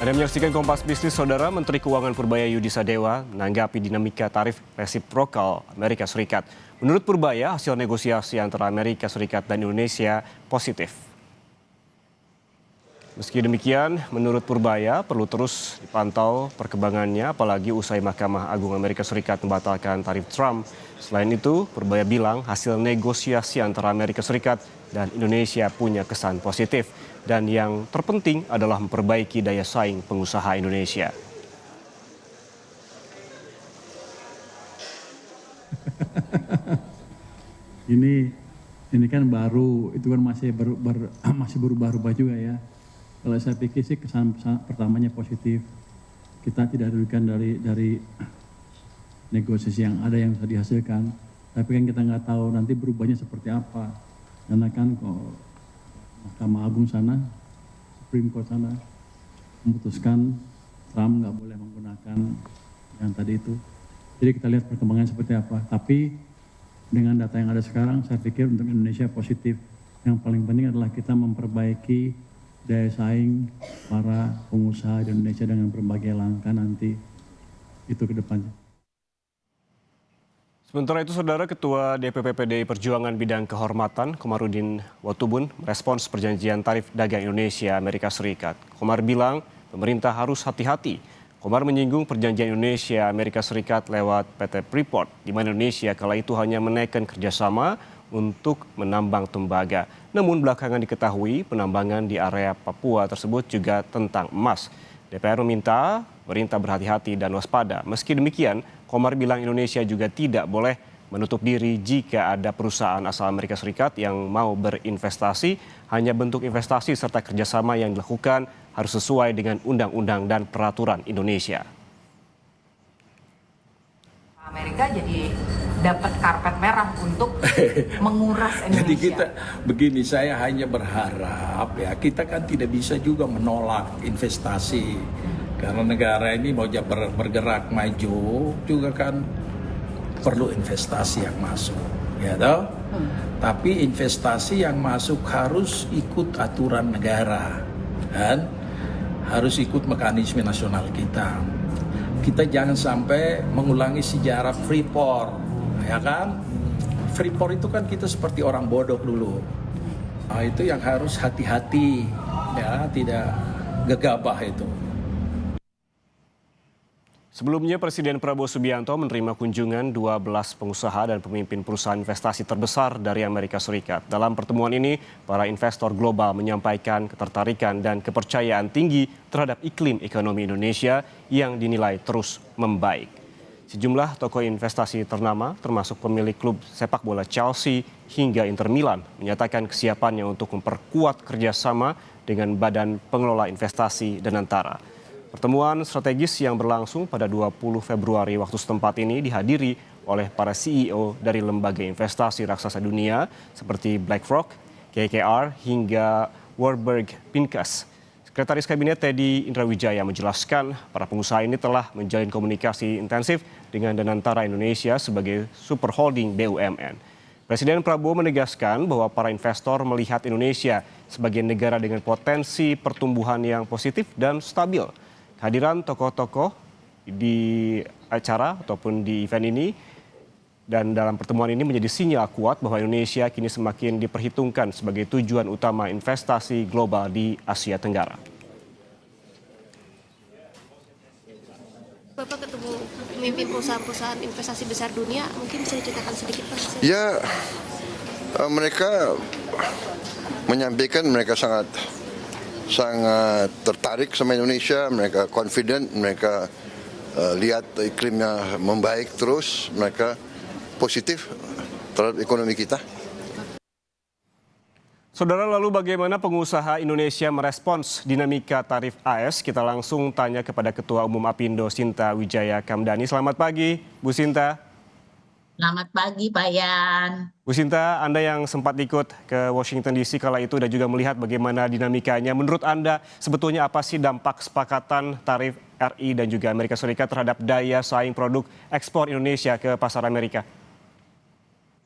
Anda menyaksikan Kompas Bisnis, Saudara. Menteri Keuangan Purbaya Yudi Sadewa menanggapi dinamika tarif resiprokal Amerika Serikat. Menurut Purbaya, hasil negosiasi antara Amerika Serikat dan Indonesia positif. Meski demikian, menurut Purbaya perlu terus dipantau perkembangannya, apalagi usai Mahkamah Agung Amerika Serikat membatalkan tarif Trump. Selain itu, Purbaya bilang hasil negosiasi antara Amerika Serikat dan Indonesia punya kesan positif. Dan yang terpenting adalah memperbaiki daya saing pengusaha Indonesia. Ini kan baru, itu kan masih berubah-ubah juga ya. Kalau saya pikir sih kesan pertamanya positif. Kita tidak rugikan dari negosiasi yang ada yang bisa dihasilkan. Tapi kan kita nggak tahu nanti berubahnya seperti apa. Karena kan kok Mahkamah Agung sana, Supreme Court sana memutuskan Trump nggak boleh menggunakan yang tadi itu. Jadi kita lihat perkembangan seperti apa. Tapi dengan data yang ada sekarang, saya pikir untuk Indonesia positif. Yang paling penting adalah kita memperbaiki daya saing para pengusaha di Indonesia dengan berbagai langkah nanti itu ke depannya. Sementara itu, Saudara, Ketua DPP PDI Perjuangan Bidang Kehormatan, Komarudin Watubun, merespons perjanjian tarif dagang Indonesia Amerika Serikat. Komar bilang pemerintah harus hati-hati. Komar menyinggung perjanjian Indonesia Amerika Serikat lewat PT Freeport, di mana Indonesia kala itu hanya menaikkan kerjasama untuk menambang tembaga. Namun belakangan diketahui penambangan di area Papua tersebut juga tentang emas. DPR meminta pemerintah berhati-hati dan waspada. Meski demikian, Komar bilang Indonesia juga tidak boleh menutup diri jika ada perusahaan asal Amerika Serikat yang mau berinvestasi. Hanya bentuk investasi serta kerjasama yang dilakukan harus sesuai dengan undang-undang dan peraturan Indonesia. Amerika jadi dapat karpet merah untuk menguras Indonesia. Jadi kita begini, saya hanya berharap ya, kita kan tidak bisa juga menolak investasi. Karena negara ini mau bergerak maju juga kan perlu investasi yang masuk, ya toh. Tapi investasi yang masuk harus ikut aturan negara dan harus ikut mekanisme nasional kita. Kita jangan sampai mengulangi sejarah Freeport, ya kan? Freeport itu kan kita seperti orang bodoh dulu. Nah, itu yang harus hati-hati, ya, tidak gegabah itu. Sebelumnya, Presiden Prabowo Subianto menerima kunjungan 12 pengusaha dan pemimpin perusahaan investasi terbesar dari Amerika Serikat. Dalam pertemuan ini, para investor global menyampaikan ketertarikan dan kepercayaan tinggi terhadap iklim ekonomi Indonesia yang dinilai terus membaik. Sejumlah tokoh investasi ternama, termasuk pemilik klub sepak bola Chelsea hingga Inter Milan, menyatakan kesiapannya untuk memperkuat kerjasama dengan Badan Pengelola Investasi dan Antara. Pertemuan strategis yang berlangsung pada 20 Februari waktu setempat ini dihadiri oleh para CEO dari lembaga investasi raksasa dunia seperti BlackRock, KKR, hingga Warburg Pincus. Sekretaris Kabinet Teddy Indrawijaya menjelaskan para pengusaha ini telah menjalin komunikasi intensif dengan Danantara Indonesia sebagai super holding BUMN. Presiden Prabowo menegaskan bahwa para investor melihat Indonesia sebagai negara dengan potensi pertumbuhan yang positif dan stabil. Kehadiran tokoh-tokoh di acara ataupun di event ini dan dalam pertemuan ini menjadi sinyal kuat bahwa Indonesia kini semakin diperhitungkan sebagai tujuan utama investasi global di Asia Tenggara. Bapak ketemu pemimpin perusahaan-perusahaan investasi besar dunia, mungkin bisa diceritakan sedikit Pak? Ya, mereka menyampaikan mereka sangat tertarik sama Indonesia, mereka confident, mereka lihat iklimnya membaik terus, mereka positif terhadap ekonomi kita. Saudara, lalu bagaimana pengusaha Indonesia merespons dinamika tarif AS? Kita langsung tanya kepada Ketua Umum Apindo Sinta Wijaya Kamdani. Selamat pagi, Bu Sinta. Selamat pagi, Pak Yan. Bu Sinta, Anda yang sempat ikut ke Washington DC kala itu dan juga melihat bagaimana dinamikanya. Menurut Anda, sebetulnya apa sih dampak kesepakatan tarif RI dan juga Amerika Serikat terhadap daya saing produk ekspor Indonesia ke pasar Amerika?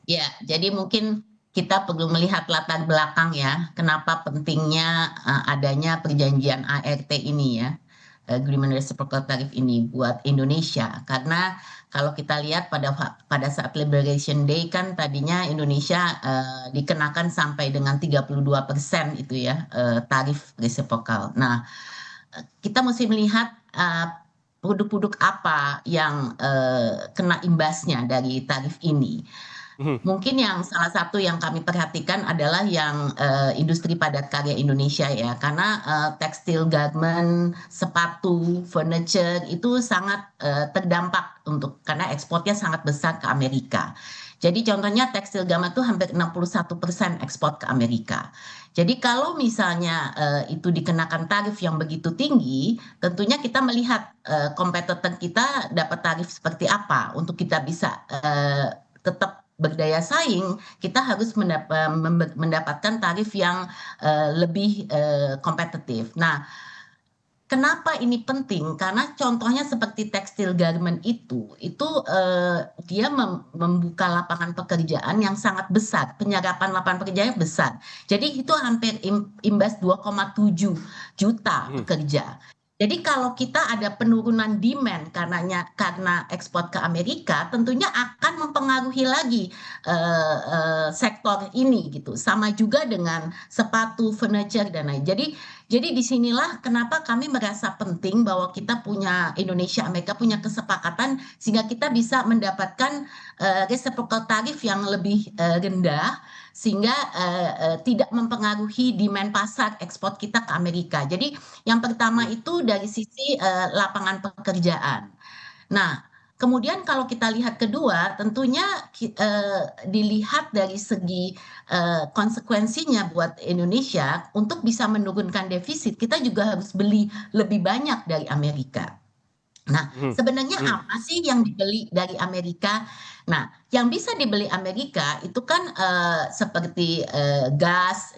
Ya, jadi mungkin kita perlu melihat latar belakang ya, kenapa pentingnya adanya perjanjian ART ini ya. agreement reciprocal tariff ini buat Indonesia? Karena kalau kita lihat pada saat Liberation Day kan tadinya Indonesia dikenakan sampai dengan 32% itu ya tarif reciprocal. Nah, kita mesti melihat produk-produk apa yang kena imbasnya dari tarif ini. Mungkin yang salah satu yang kami perhatikan adalah yang industri padat karya Indonesia ya, karena tekstil, garment, sepatu, furniture itu sangat terdampak karena ekspornya sangat besar ke Amerika. Jadi contohnya tekstil garment itu hampir 61% ekspor ke Amerika. Jadi kalau misalnya itu dikenakan tarif yang begitu tinggi, tentunya kita melihat kompetitor kita dapat tarif seperti apa untuk kita bisa tetap berdaya saing. Kita harus mendapatkan tarif yang lebih kompetitif. Nah, kenapa ini penting? Karena contohnya seperti tekstil garment itu dia membuka lapangan pekerjaan yang sangat besar, penyerapan lapangan pekerjaan yang besar. Jadi itu hampir imbas 2,7 juta pekerja. Jadi kalau kita ada penurunan demand karena ekspor ke Amerika, tentunya akan mempengaruhi lagi sektor ini gitu. Sama juga dengan sepatu, furniture dan lain. Jadi disinilah kenapa kami merasa penting bahwa kita punya Indonesia-Amerika punya kesepakatan sehingga kita bisa mendapatkan reciprocal tarif yang lebih rendah sehingga tidak mempengaruhi demand pasar ekspor kita ke Amerika. Jadi yang pertama itu dari sisi lapangan pekerjaan. Nah, kemudian kalau kita lihat kedua, tentunya dilihat dari segi konsekuensinya buat Indonesia untuk bisa menurunkan defisit, kita juga harus beli lebih banyak dari Amerika. Nah, sebenarnya apa sih yang dibeli dari Amerika? Nah, yang bisa dibeli Amerika itu kan seperti gas,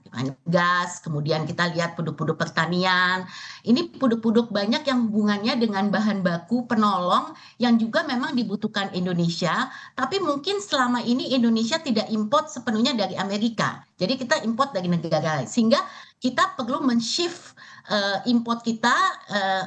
kemudian kita lihat produk-produk pertanian. Ini produk-produk banyak yang hubungannya dengan bahan baku penolong yang juga memang dibutuhkan Indonesia, tapi mungkin selama ini Indonesia tidak import sepenuhnya dari Amerika. Jadi kita import dari negara lain, sehingga kita perlu men-shift import kita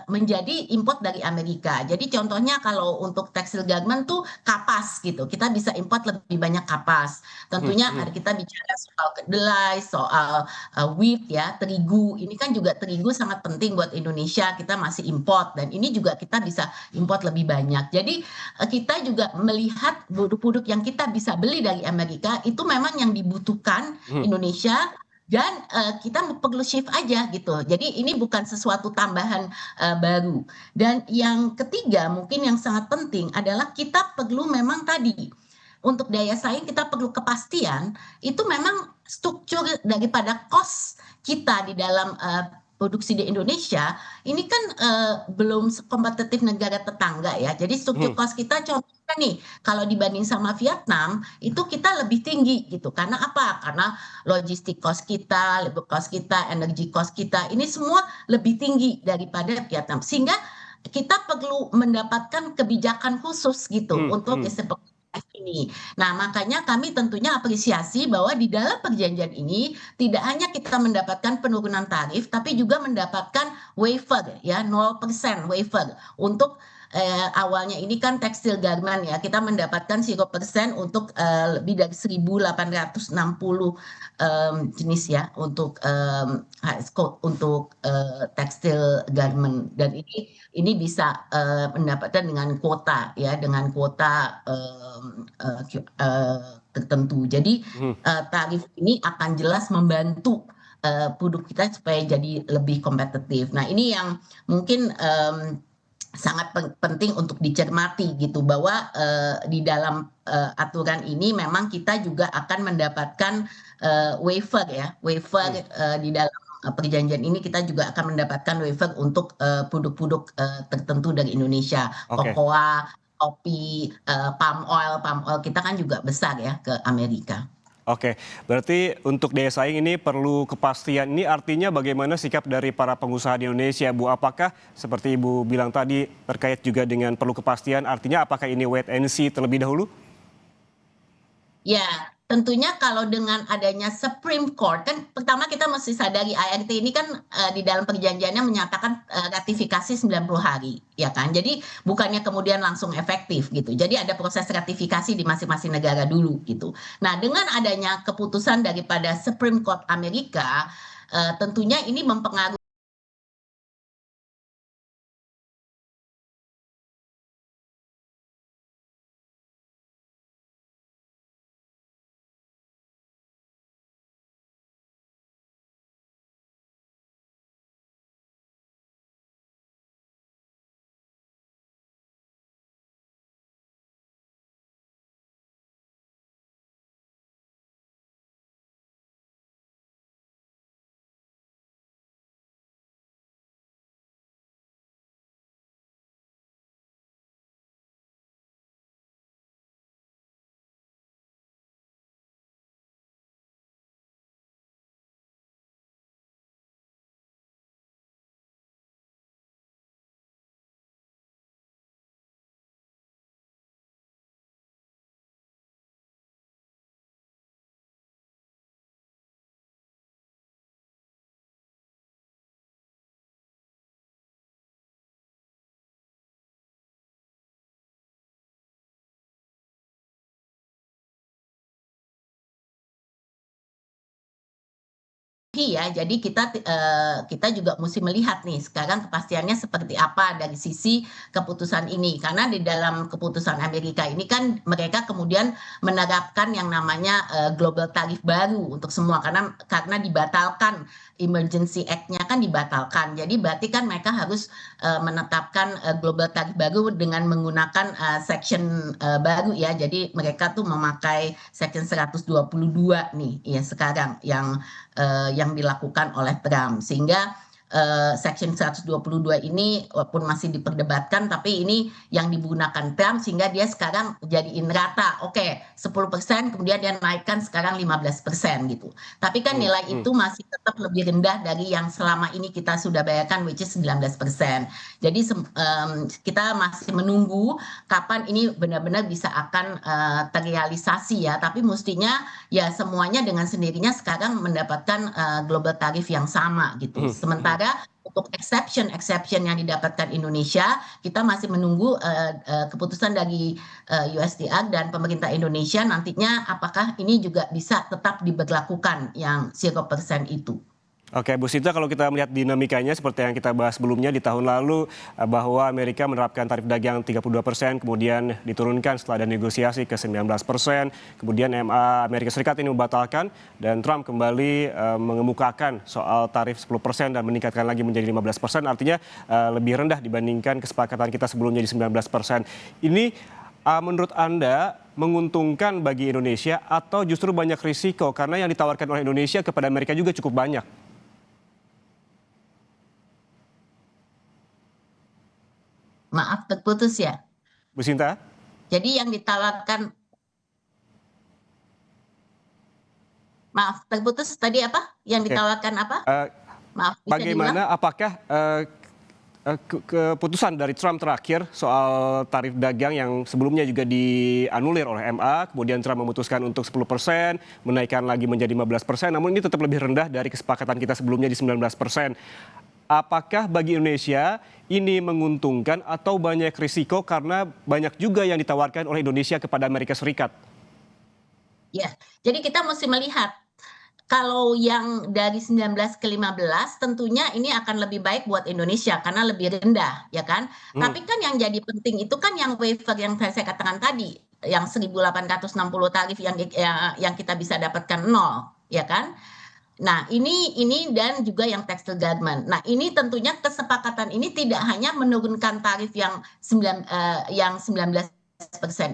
menjadi import dari Amerika. Jadi contohnya kalau untuk tekstil garment tuh kapas gitu, kita bisa import lebih banyak kapas. Tentunya kita bicara soal kedelai, soal wheat ya, terigu. Ini kan juga terigu sangat penting buat Indonesia. Kita masih import dan ini juga kita bisa import lebih banyak. Jadi kita juga melihat produk-produk yang kita bisa beli dari Amerika itu memang yang dibutuhkan Indonesia. Dan kita perlu shift aja gitu. Jadi ini bukan sesuatu tambahan baru. Dan yang ketiga mungkin yang sangat penting adalah kita perlu memang tadi untuk daya saing kita perlu kepastian itu memang struktur daripada cost kita di dalam produksi di Indonesia ini kan belum kompetitif negara tetangga ya. Jadi struktur cost kita contohnya nih kalau dibanding sama Vietnam itu kita lebih tinggi gitu. Karena apa? Karena logistik cost kita, labor cost kita, energy cost kita ini semua lebih tinggi daripada Vietnam. Sehingga kita perlu mendapatkan kebijakan khusus gitu untuk ini. Nah, makanya kami tentunya apresiasi bahwa di dalam perjanjian ini tidak hanya kita mendapatkan penurunan tarif, tapi juga mendapatkan waiver ya 0% waiver untuk awalnya ini kan tekstil garment ya kita mendapatkan 0% untuk lebih dari 1.860 jenis ya untuk tekstil garment dan ini bisa mendapatkan dengan kuota ya dengan kuota tertentu. Jadi tarif ini akan jelas membantu produk kita supaya jadi lebih kompetitif. Nah ini yang mungkin sangat penting untuk dicermati gitu bahwa di dalam aturan ini memang kita juga akan mendapatkan waiver di dalam perjanjian ini kita juga akan mendapatkan waiver untuk produk-produk tertentu dari Indonesia, cocoa, kopi, palm oil kita kan juga besar ya ke Amerika. Oke, berarti untuk daya saing ini perlu kepastian. Ini artinya bagaimana sikap dari para pengusaha di Indonesia, Bu? Apakah seperti Ibu bilang tadi terkait juga dengan perlu kepastian, artinya apakah ini wait and see terlebih dahulu? Ya, tentunya kalau dengan adanya Supreme Court, kan pertama kita mesti sadari ART ini kan di dalam perjanjiannya menyatakan ratifikasi 90 hari, ya kan? Jadi bukannya kemudian langsung efektif gitu. Jadi ada proses ratifikasi di masing-masing negara dulu gitu. Nah, dengan adanya keputusan daripada Supreme Court Amerika, tentunya ini mempengaruhi. Ya, jadi kita juga mesti melihat nih sekarang kepastiannya seperti apa dari sisi keputusan ini. Karena di dalam keputusan Amerika ini kan mereka kemudian menerapkan yang namanya global tarif baru untuk semua karena dibatalkan Emergency Act-nya kan dibatalkan. Jadi berarti kan mereka harus menetapkan global tarif baru dengan menggunakan section baru ya. Jadi mereka tuh memakai section 122 nih ya sekarang yang dilakukan oleh Trump, sehingga Section 122 ini walaupun masih diperdebatkan, tapi ini yang digunakan Trump sehingga dia sekarang jadiin rata. Oke, 10% kemudian dia naikkan sekarang 15% gitu. Tapi kan nilai itu masih tetap lebih rendah dari yang selama ini kita sudah bayarkan, which is 19%. Jadi kita masih menunggu kapan ini benar-benar bisa akan terrealisasi ya. Tapi mestinya ya semuanya dengan sendirinya sekarang mendapatkan global tarif yang sama gitu. Sementara untuk exception yang didapatkan Indonesia, kita masih menunggu keputusan dari USTR dan pemerintah Indonesia nantinya apakah ini juga bisa tetap diberlakukan yang 0% itu. Oke, Bu Sinta, kalau kita melihat dinamikanya seperti yang kita bahas sebelumnya di tahun lalu bahwa Amerika menerapkan tarif dagang 32%, kemudian diturunkan setelah ada negosiasi ke 19%, kemudian MA Amerika Serikat ini membatalkan dan Trump kembali mengemukakan soal tarif 10% dan meningkatkan lagi menjadi 15%, artinya lebih rendah dibandingkan kesepakatan kita sebelumnya di 19%. Ini menurut Anda menguntungkan bagi Indonesia atau justru banyak risiko karena yang ditawarkan oleh Indonesia kepada Amerika juga cukup banyak? Maaf, terputus ya. Bu Sinta? Jadi yang ditawarkan, maaf, terputus tadi apa? Yang ditawarkan apa? Maaf, bisa bagaimana, diulang? apakah keputusan dari Trump terakhir soal tarif dagang yang sebelumnya juga dianulir oleh MA, kemudian Trump memutuskan untuk 10%, menaikkan lagi menjadi 15%, namun ini tetap lebih rendah dari kesepakatan kita sebelumnya di 19%. Apakah bagi Indonesia ini menguntungkan atau banyak risiko karena banyak juga yang ditawarkan oleh Indonesia kepada Amerika Serikat? Ya, jadi kita mesti melihat kalau yang dari 19 ke 15 tentunya ini akan lebih baik buat Indonesia karena lebih rendah, ya kan? Tapi kan yang jadi penting itu kan yang waiver yang saya katakan tadi, yang 1.860 tarif yang kita bisa dapatkan 0, ya kan? Nah, ini dan juga yang textile garment. Nah, ini tentunya kesepakatan ini tidak hanya menurunkan tarif yang 19%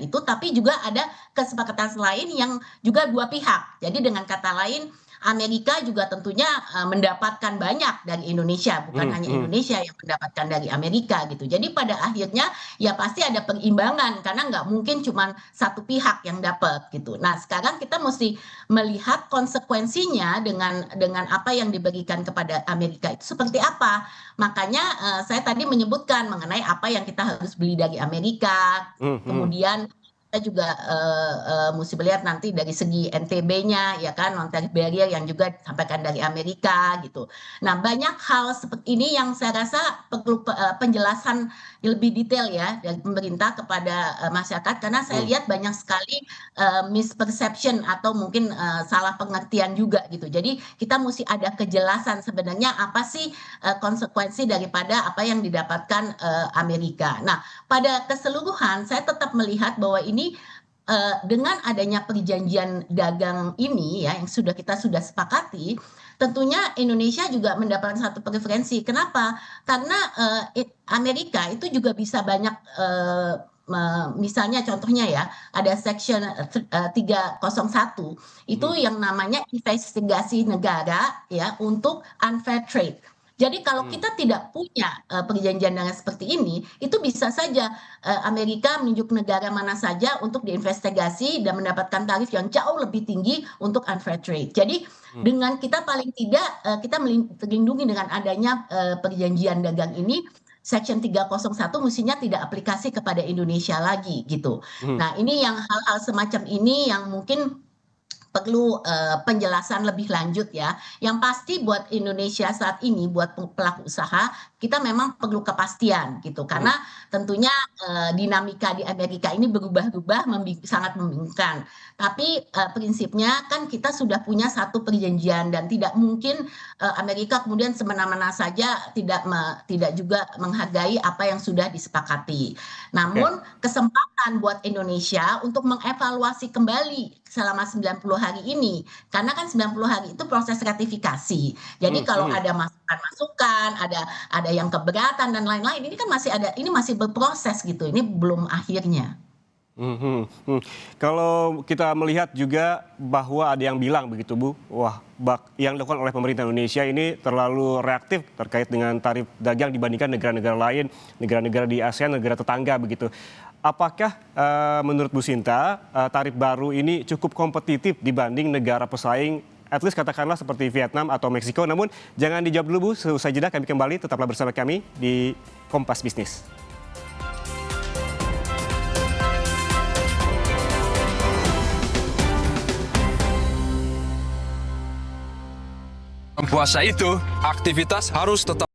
itu, tapi juga ada kesepakatan lain yang juga dua pihak. Jadi dengan kata lain, Amerika juga tentunya mendapatkan banyak dari Indonesia, bukan hanya Indonesia yang mendapatkan dari Amerika gitu. Jadi pada akhirnya ya pasti ada perimbangan karena nggak mungkin cuma satu pihak yang dapat gitu. Nah sekarang kita mesti melihat konsekuensinya dengan apa yang diberikan kepada Amerika itu seperti apa. Makanya saya tadi menyebutkan mengenai apa yang kita harus beli dari Amerika, kemudian kita juga mesti melihat nanti dari segi NTB-nya, ya kan, non-tariff barrier yang juga disampaikan dari Amerika gitu. Nah, banyak hal seperti ini yang saya rasa perlu penjelasan lebih detail ya dari pemerintah kepada masyarakat, karena saya lihat banyak sekali misperception atau mungkin salah pengertian juga gitu. Jadi kita mesti ada kejelasan sebenarnya apa sih konsekuensi daripada apa yang didapatkan Amerika. Nah, pada keseluruhan saya tetap melihat bahwa ini dengan adanya perjanjian dagang ini ya yang kita sudah sepakati, tentunya Indonesia juga mendapatkan satu preferensi. Kenapa? Karena Amerika itu juga bisa banyak misalnya contohnya ya ada section 301 itu yang namanya investigasi negara ya untuk unfair trade. Jadi kalau kita tidak punya perjanjian dagang seperti ini, itu bisa saja Amerika menunjuk negara mana saja untuk diinvestigasi dan mendapatkan tarif yang jauh lebih tinggi untuk unfair trade. Jadi dengan kita paling tidak kita terlindungi dengan adanya perjanjian dagang ini, Section 301 mestinya tidak aplikasi kepada Indonesia lagi gitu. Nah, ini yang hal-hal semacam ini yang mungkin perlu penjelasan lebih lanjut ya. Yang pasti buat Indonesia saat ini, buat pelaku usaha, kita memang perlu kepastian gitu. Karena tentunya dinamika di Amerika ini berubah-ubah sangat membingungkan. Tapi prinsipnya kan kita sudah punya satu perjanjian dan tidak mungkin Amerika kemudian semena-mena saja tidak juga menghargai apa yang sudah disepakati. Namun kesempatan buat Indonesia untuk mengevaluasi kembali selama 90 hari ini. Karena kan 90 hari itu proses ratifikasi. Jadi kalau ada masukan-masukan, ada yang keberatan dan lain-lain, ini kan masih berproses gitu. Ini belum akhirnya. Kalau kita melihat juga bahwa ada yang bilang begitu Bu, wah yang dilakukan oleh pemerintah Indonesia ini terlalu reaktif terkait dengan tarif dagang dibandingkan negara-negara lain, negara-negara di ASEAN, negara tetangga begitu. Apakah menurut Bu Sinta tarif baru ini cukup kompetitif dibanding negara pesaing, at least katakanlah seperti Vietnam atau Meksiko? Namun jangan dijawab dulu Bu, seusai jeda kami kembali, tetaplah bersama kami di Kompas Bisnis. Puasa itu, aktivitas harus tetap